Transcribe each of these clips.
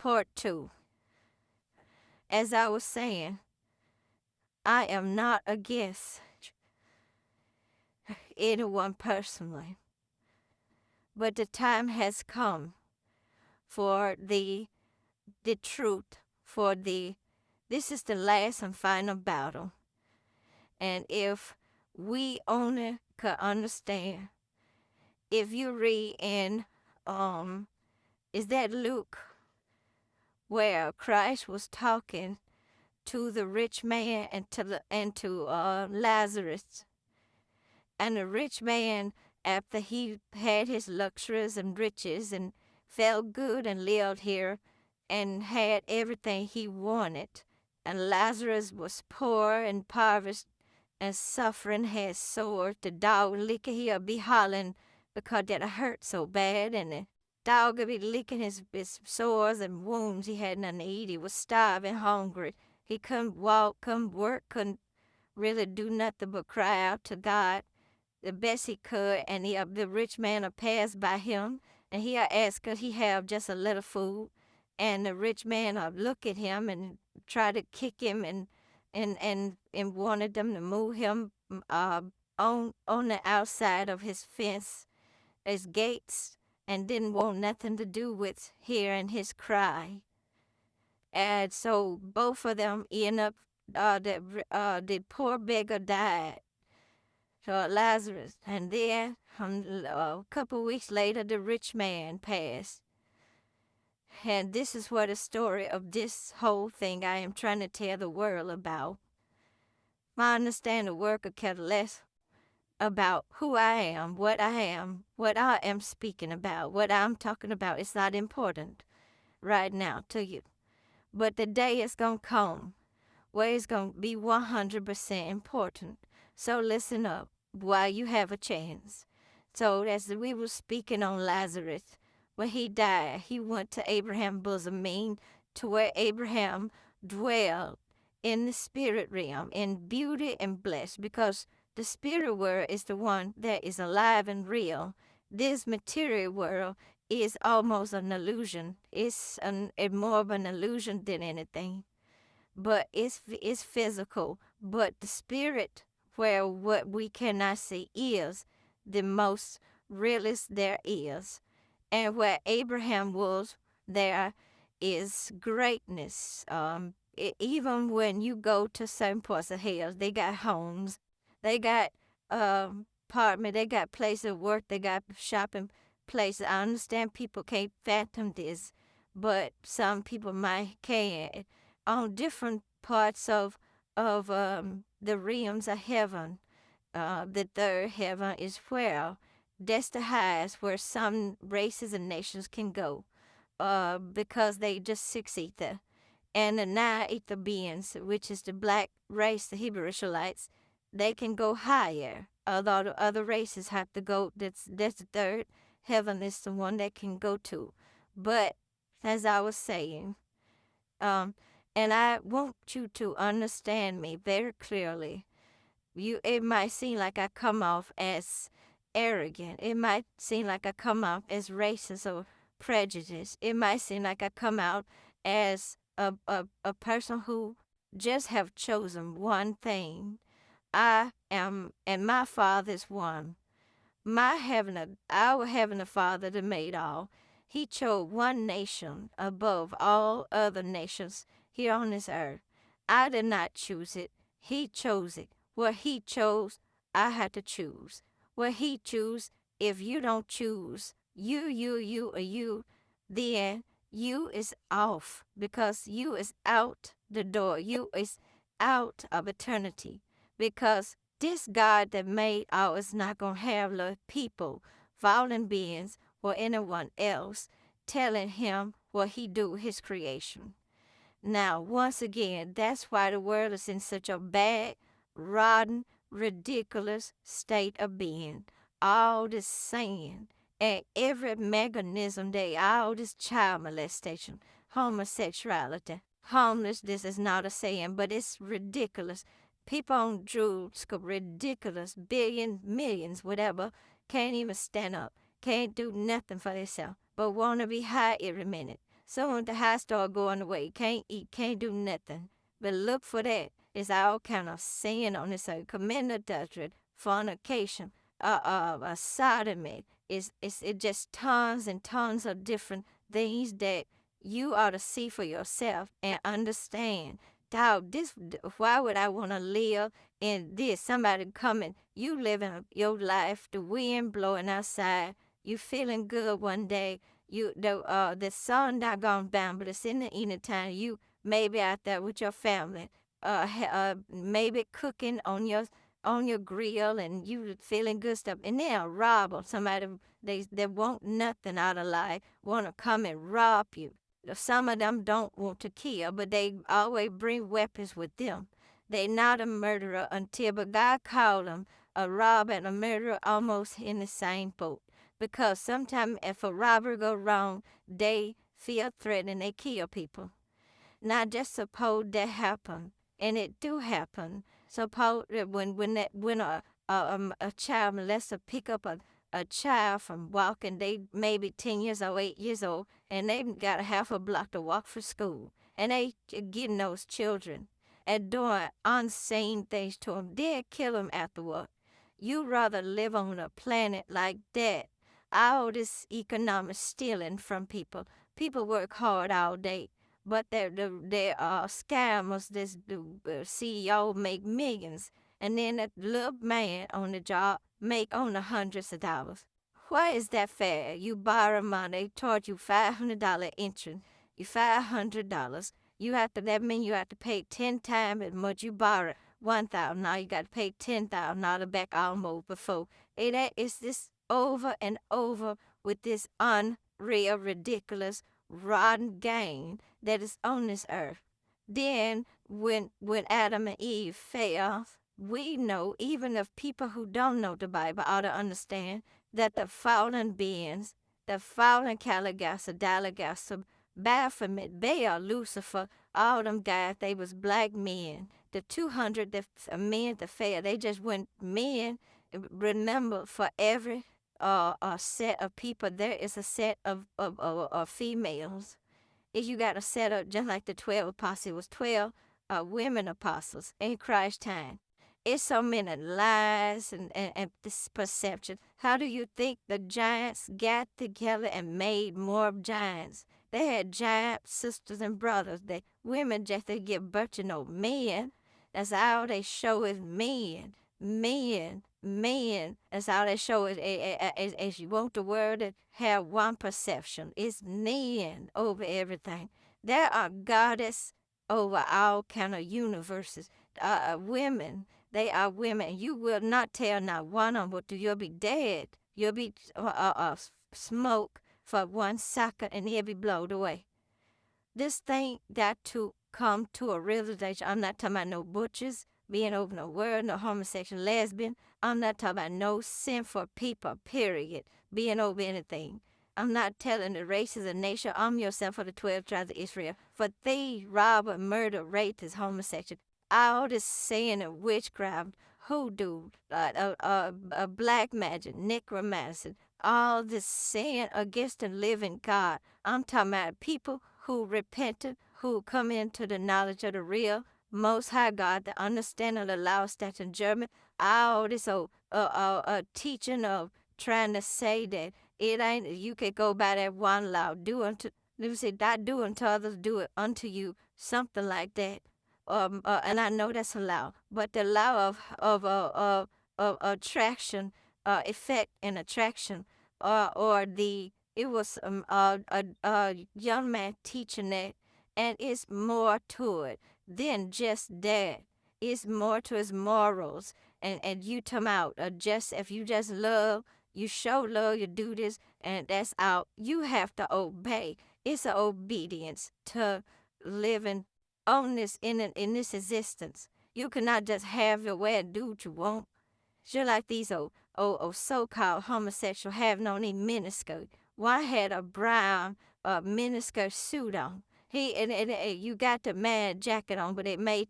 Part 2. As I was saying, I am not against anyone personally, but the time has come for the truth, for this is the last and final battle. And if we only could understand, if you read in, is that Luke, where Christ was talking to the rich man and to Lazarus, and the rich man, after he had his luxuries and riches and felt good and lived here and had everything he wanted, and Lazarus was poor and impoverished and suffering, had sores, the dog licking, he'll be hollering because that hurt so bad, and the dog would be licking his sores and wounds. He had nothing to eat. He was starving, hungry. He couldn't walk, couldn't work, couldn't really do nothing but cry out to God the best he could. And the rich man passed by him, and he'll ask, could he have just a little food? And the rich man look at him and try to kick him and wanted them to move him on the outside of his fence, his gates, and didn't want nothing to do with hearing his cry. And so both of them end up, the poor beggar died, so Lazarus, and then a couple weeks later the rich man passed. And this is what the story of this whole thing I am trying to tell the world about. I understand the world could care less about who I am, what I am speaking about, what I'm talking about. It's not important right now to you. But the day is going to come where it's going to be 100% important. So listen up while you have a chance. So as we were speaking on Lazarus, when he died, he went to Abraham's bosom, mean to where Abraham dwelled in the spirit realm, in beauty and bliss, because the spirit world is the one that is alive and real. This material world is almost an illusion. It's more of an illusion than anything. But it's physical. But the spirit, where what we cannot see, is the most realest there is. And where Abraham was, there is greatness. Even when you go to certain parts of hell, they got homes, they got apartment, they got places of work, they got shopping places. I understand people can't fathom this, but some people might can. On different parts of the realms of heaven, the third heaven is where that's the highest where some races and nations can go, because they just six ether. And the nine ether beings, which is the black race, the Hebrew Israelites, they can go higher. Although the other races have to go, that's the third heaven is the one they can go to. But as I was saying, and I want you to understand me very clearly. It might seem like I come off as arrogant. It might seem like I come off as racist or prejudiced. It might seem like I come out as a person who just have chosen one thing. I am, and my Father is one. Our Heavenly Father that made all, He chose one nation above all other nations here on this earth. I did not choose it. He chose it. What He chose, I had to choose. What He choose, if you don't choose, you, then you is off, because you is out the door. You is out of eternity, because this God that made all is not going to have the people, fallen beings, or anyone else telling Him what He do with His creation. Now, once again, that's why the world is in such a bad, rotten, ridiculous state of being. All this sin and every mechanism all this child molestation, homosexuality, homeless, this is not a saying, but it's ridiculous. People on drugs, ridiculous, billions, millions, whatever, can't even stand up, can't do nothing for themselves, but want to be high every minute. Soon the high start going away. Can't eat, can't do nothing. But look for that. It's all kind of sin on this earth. Commit adultery, fornication, sodomy. It just tons and tons of different things that you ought to see for yourself and understand. Dog, why would I want to live in this? Somebody coming, you living your life, the wind blowing outside, you feeling good one day, the sun not gone down, but it's in the evening time. You maybe out there with your family, maybe cooking on your grill, and you feeling good stuff, and then a robber, somebody they want nothing out of life, want to come and rob you. Some of them don't want to kill, but they always bring weapons with them. They not a murderer but God called them a robber and a murderer almost in the same boat. Because sometimes if a robber go wrong, they feel threatened and they kill people. Now just suppose that happen, and it do happen. Suppose that when a child molester pick up a child from walking, they maybe 10 years old, 8 years old, and they got a half a block to walk for school, and they getting those children and doing unseen things to them, then kill them afterward. You rather live on a planet like that. All this economic stealing from people. People work hard all day, but they're scammers. The CEO make millions, and then that little man on the job make only hundreds of dollars. Why is that fair? You borrow money, charge you $500 interest, you $500. That means you have to pay 10 times as much you borrowed. 1,000. Now you got to pay 10,000 back almost before. It's this over and over with this unreal, ridiculous, rotten game that is on this earth. Then when Adam and Eve fell, we know, even if people who don't know the Bible ought to understand, that the fallen beings, the fallen Calabasas, Dalagasa, Baphomet, Baal, Lucifer, all them guys, they was black men. The 200 men that fell, they just went men. Remember, for every set of people, there is a set of females. If you got a set of, just like the 12 apostles, it was 12 women apostles in Christ's time. It's so many lies and this perception. How do you think the giants got together and made more giants? They had giant sisters and brothers. Women just to give birth to no men. That's all they show is men. Men. That's all they show is, as you want the world to have one perception. It's men over everything. There are goddesses over all kind of universes. Women, they are women. You will not tell not one of them, but you'll be dead. You'll be smoke for 1 second and he'll be blown away. This thing got to come to a realization. I'm not talking about no butchers being over no word, no homosexual, lesbian. I'm not talking about no sinful people, period, being over anything. I'm not telling the races of nation, arm yourself for the 12 tribes of Israel. For thief, robber, murder, rapist, homosexual, all this sin and witchcraft, hoodoo, black magic, necromancy, all this sin against the living God. I'm talking about people who repented, who come into the knowledge of the real Most High God, the understanding of the law, statutes, and judgment. All this teaching of trying to say that it ain't, you could go by that one law, you say, not do unto others, do it unto you, something like that. And I know that's a law, but the law of attraction, effect and attraction, it was a young man teaching that, and it's more to it than just that. It's more to his morals, and you come out if you just love, you show love, you do this, and that's out. You have to obey. It's an obedience to living on this in this existence. You cannot just have your way and do what you want. Just like these so-called homosexual having on these miniskirt. One had a brown miniskirt suit on. You got the man jacket on, but it made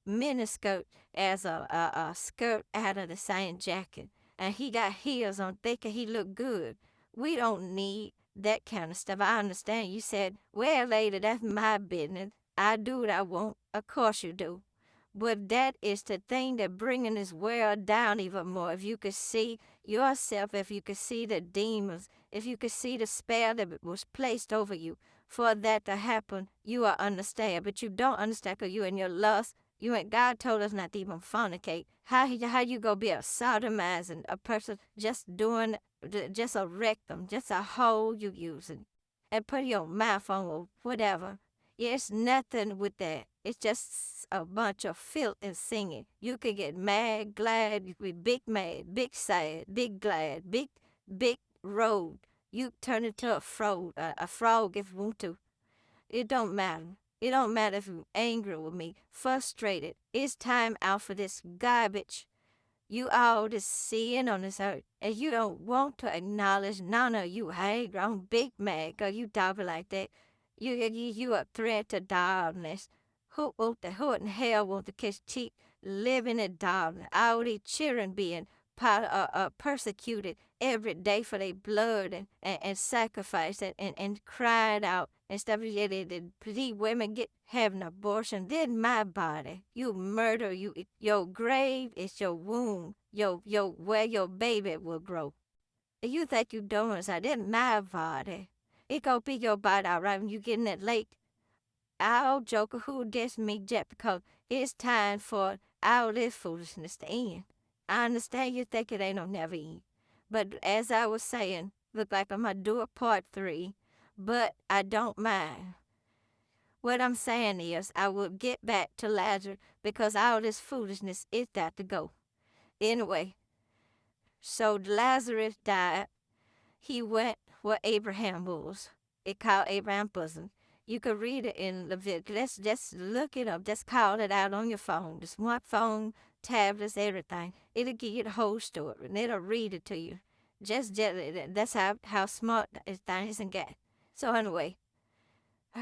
miniskirt as a skirt out of the same jacket. And he got heels on, thinking he looked good. We don't need that kind of stuff. I understand. You said, well, lady, that's my business. I do what I want. Of course you do. But that is the thing that bringing this world down even more. If you could see yourself, if you could see the demons, if you could see the spell that was placed over you for that to happen, you will understand. But you don't understand because you in your lust. You ain't. God told us not to even fornicate. How you gonna be a sodomizing a person just doing just a rectum, just a hole you using, and put your mouth on or whatever. Yeah, it's nothing with that. It's just a bunch of filth and singing. You could get mad, glad, you could be big mad, big sad, big glad, big road. You turn into a frog if you want to. It don't matter. It don't matter if you're angry with me, frustrated. It's time out for this garbage. You all just seeing on this earth, and you don't want to acknowledge none of you. Hey, I'm big mad because you talking like that. You a threat to darkness. Who in hell want to keep living in darkness? All these children being persecuted every day for their blood and sacrifice and crying out and stuff. These women having abortion. Then my body. You murder. Your grave is your womb. Where your baby will grow. You think you doing something. Then my body. It gonna be your body all right when you get in that lake. I'll joker who this me jet because it's time for all this foolishness to end. I understand you think it ain't no never end. But as I was saying, look like I'm gonna do a part 3, but I don't mind. What I'm saying is I will get back to Lazarus because all this foolishness is got to go. Anyway, so Lazarus died. He went where Abraham was. It called Abraham's bosom. You could read it in Leviticus. Just look it up. Just call it out on your phone. The smartphone, tablets, everything. It'll give you the whole story, and it'll read it to you. That's how smart this thing is and get. So anyway,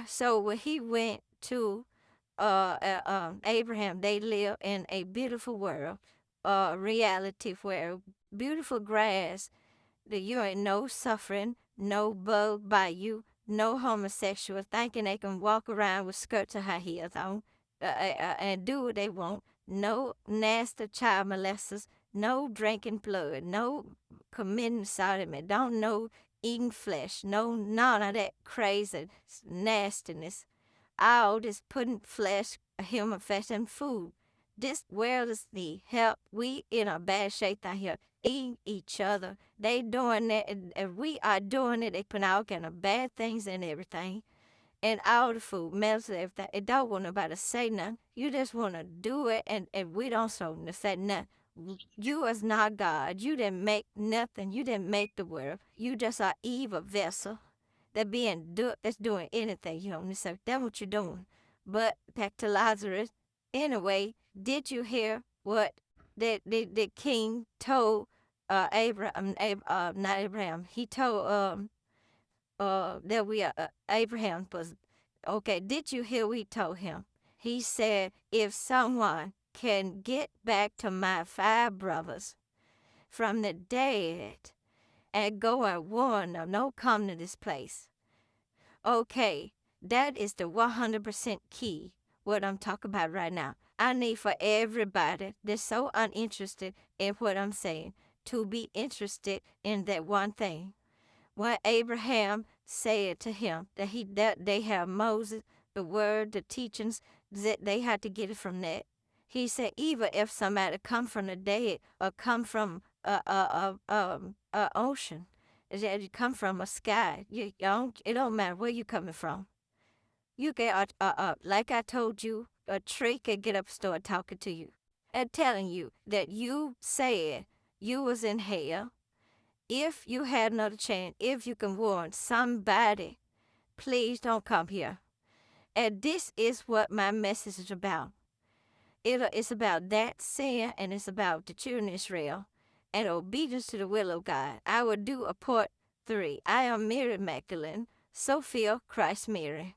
so when he went to Abraham, they live in a beautiful world, reality where beautiful grass, that you ain't no suffering, no bug by you, no homosexual thinking they can walk around with skirts or high heels on and do what they want. No nasty child molesters, no drinking blood, no committing sodomy, don't know eating flesh, no none of that crazy nastiness. All this putting flesh, human flesh in food. This world is the help. We in a bad shape down here. Eating each other. They doing that, and we are doing it. They put all kind of bad things in everything. And all the food, medicine, everything. It don't want nobody to say nothing. You just want to do it, and we don't say nothing. You is not God. You didn't make nothing. You didn't make the world. You just are evil vessel that's doing anything, you know, so that's what you're doing. But back to Lazarus. Anyway, did you hear what the king told Abraham, not Abraham, he told that we Abraham was, okay, did you hear what he told him? He said, if someone can get back to my 5 brothers from the dead and go and warn them, don't come to this place. Okay, that is the 100% key, what I'm talking about right now. I need for everybody that's so uninterested in what I'm saying to be interested in that one thing. What Abraham said to him, that they have Moses, the word, the teachings, that they had to get it from that. He said, even if somebody come from the dead or come from a ocean, that you come from a sky, it don't matter where you coming from. You get like I told you, a tree can get up and start talking to you and telling you that you said you was in hell. If you had another chance, if you can warn somebody, please don't come here. And this is what my message is about. It's about that sin, and it's about the children of Israel and obedience to the will of God. I will do a part 3. I am Mary Magdalene, Sophia Christ Mary.